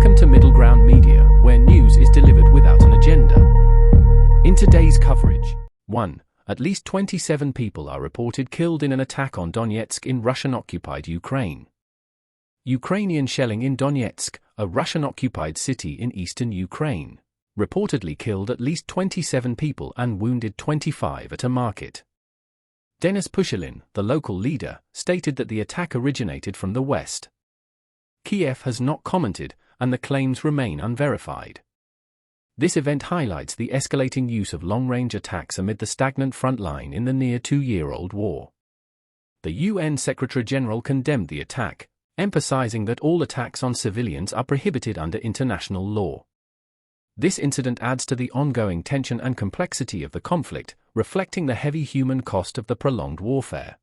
Welcome to Middle Ground Media, where news is delivered without an agenda. In today's coverage, 1. At least 27 people are reported killed in an attack on Donetsk in Russian-occupied Ukraine. Ukrainian shelling in Donetsk, a Russian-occupied city in eastern Ukraine, reportedly killed at least 27 people and wounded 25 at a market. Denis Pushilin, the local leader, stated that the attack originated from the west. Kiev has not commented, and the claims remain unverified. This event highlights the escalating use of long-range attacks amid the stagnant front line in the near two-year-old war. The UN Secretary-General condemned the attack, emphasizing that all attacks on civilians are prohibited under international law. This incident adds to the ongoing tension and complexity of the conflict, reflecting the heavy human cost of the prolonged warfare.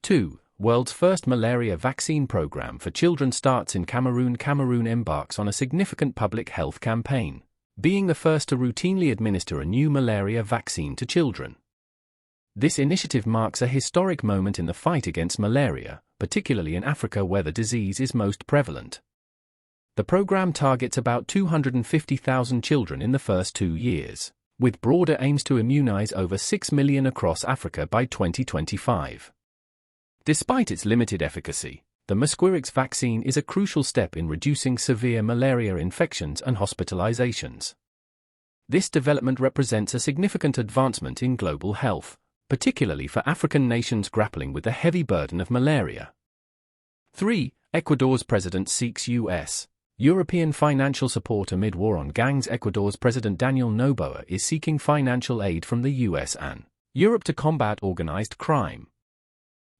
2. World's first malaria vaccine program for children starts in Cameroon. Cameroon embarks on a significant public health campaign, being the first to routinely administer a new malaria vaccine to children. This initiative marks a historic moment in the fight against malaria, particularly in Africa where the disease is most prevalent. The program targets about 250,000 children in the first 2 years, with broader aims to immunize over 6 million across Africa by 2025. Despite its limited efficacy, the Mosquirix vaccine is a crucial step in reducing severe malaria infections and hospitalizations. This development represents a significant advancement in global health, particularly for African nations grappling with the heavy burden of malaria. 3. Ecuador's president seeks U.S. European financial support amid war on gangs. Ecuador's President Daniel Noboa is seeking financial aid from the U.S. and Europe to combat organized crime.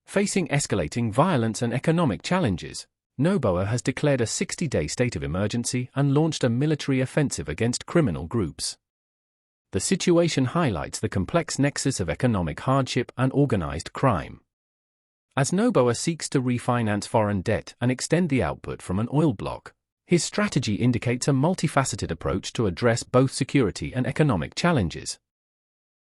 Facing escalating violence and economic challenges, Noboa has declared a 60-day state of emergency and launched a military offensive against criminal groups. The situation highlights the complex nexus of economic hardship and organized crime. As Noboa seeks to refinance foreign debt and extend the output from an oil block, his strategy indicates a multifaceted approach to address both security and economic challenges.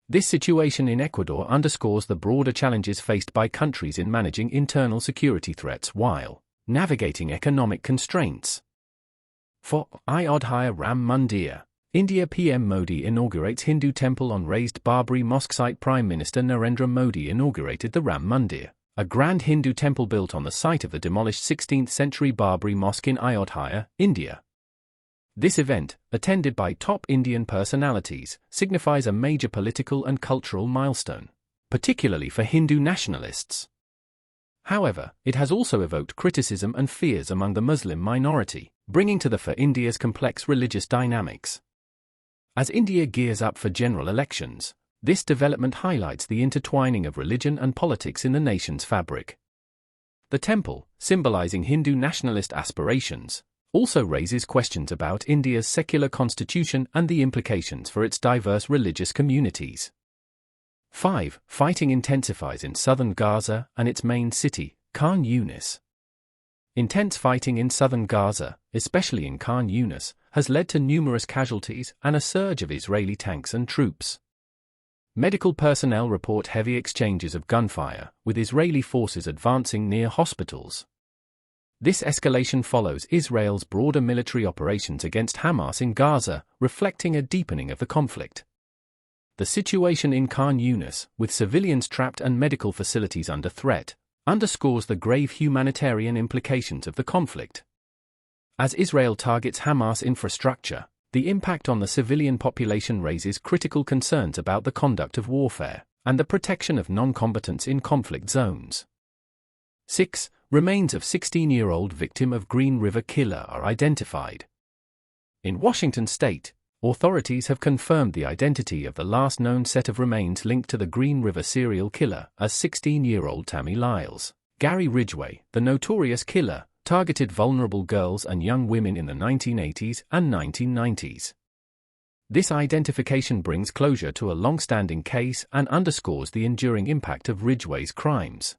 This situation in Ecuador underscores the broader challenges faced by countries in managing internal security threats while navigating economic constraints. 4. Ayodhya Ram Mandir. India PM Modi inaugurates Hindu temple on raised Babri mosque site. Prime Minister Narendra Modi inaugurated the Ram Mandir, a grand Hindu temple built on the site of the demolished 16th-century Babri mosque in Ayodhya, India. This event, attended by top Indian personalities, signifies a major political and cultural milestone, particularly for Hindu nationalists. However, it has also evoked criticism and fears among the Muslim minority, bringing to the fore India's complex religious dynamics. As India gears up for general elections, this development highlights the intertwining of religion and politics in the nation's fabric. The temple, symbolizing Hindu nationalist aspirations, also raises questions about India's secular constitution and the implications for its diverse religious communities. 5. Fighting intensifies in Southern Gaza and its main city, Khan Younis. Intense fighting in Southern Gaza, especially in Khan Younis, has led to numerous casualties and a surge of Israeli tanks and troops. Medical personnel report heavy exchanges of gunfire, with Israeli forces advancing near hospitals. This escalation follows Israel's broader military operations against Hamas in Gaza, reflecting a deepening of the conflict. The situation in Khan Younis, with civilians trapped and medical facilities under threat, underscores the grave humanitarian implications of the conflict. As Israel targets Hamas infrastructure, the impact on the civilian population raises critical concerns about the conduct of warfare and the protection of non-combatants in conflict zones. 6. Remains of 16-year-old victim of Green River killer are identified. In Washington state, authorities have confirmed the identity of the last known set of remains linked to the Green River serial killer as 16-year-old Tammy Lyles. Gary Ridgway, the notorious killer, targeted vulnerable girls and young women in the 1980s and 1990s. This identification brings closure to a long-standing case and underscores the enduring impact of Ridgway's crimes.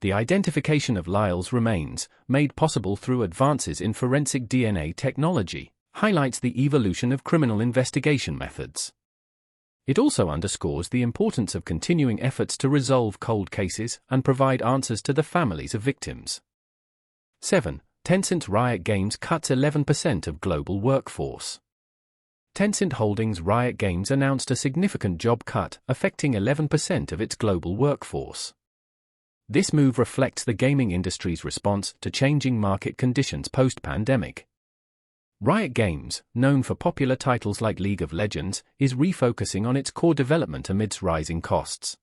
The identification of Lyle's remains, made possible through advances in forensic DNA technology, highlights the evolution of criminal investigation methods. It also underscores the importance of continuing efforts to resolve cold cases and provide answers to the families of victims. 7. Tencent Riot Games cuts 11% of global workforce. Tencent Holdings Riot Games announced a significant job cut, affecting 11% of its global workforce. This move reflects the gaming industry's response to changing market conditions post-pandemic. Riot Games, known for popular titles like League of Legends, is refocusing on its core development amidst rising costs.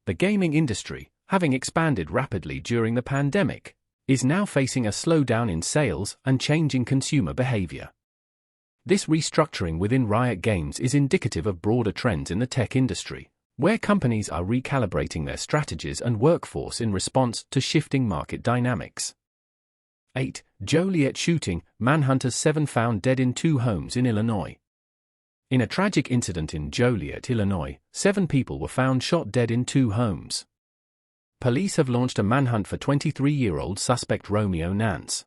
The gaming industry, having expanded rapidly during the pandemic, is now facing a slowdown in sales and changing consumer behavior. This restructuring within Riot Games is indicative of broader trends in the tech industry, where companies are recalibrating their strategies and workforce in response to shifting market dynamics. 8. Joliet shooting, manhunters 7 found dead in 2 homes in Illinois. In a tragic incident in Joliet, Illinois, 7 people were found shot dead in 2 homes. Police have launched a manhunt for 23-year-old suspect Romeo Nance.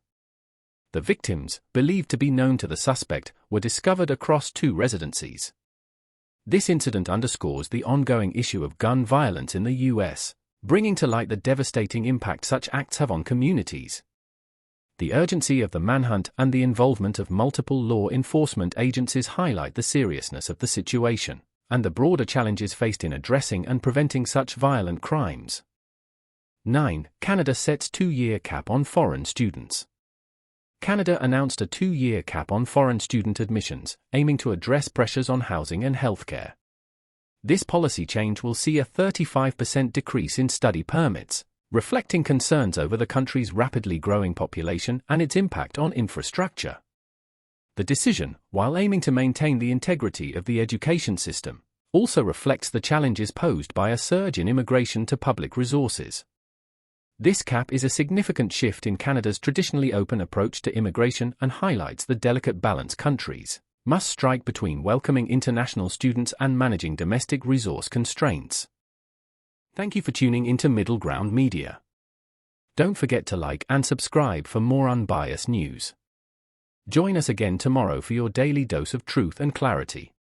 The victims, believed to be known to the suspect, were discovered across 2 residencies. This incident underscores the ongoing issue of gun violence in the U.S., bringing to light the devastating impact such acts have on communities. The urgency of the manhunt and the involvement of multiple law enforcement agencies highlight the seriousness of the situation, and the broader challenges faced in addressing and preventing such violent crimes. 9. Canada sets 2-year cap on foreign students. Canada announced a 2-year cap on foreign student admissions, aiming to address pressures on housing and healthcare. This policy change will see a 35% decrease in study permits, reflecting concerns over the country's rapidly growing population and its impact on infrastructure. The decision, while aiming to maintain the integrity of the education system, also reflects the challenges posed by a surge in immigration to public resources. This cap is a significant shift in Canada's traditionally open approach to immigration and highlights the delicate balance countries must strike between welcoming international students and managing domestic resource constraints. Thank you for tuning into Middle Ground Media. Don't forget to like and subscribe for more unbiased news. Join us again tomorrow for your daily dose of truth and clarity.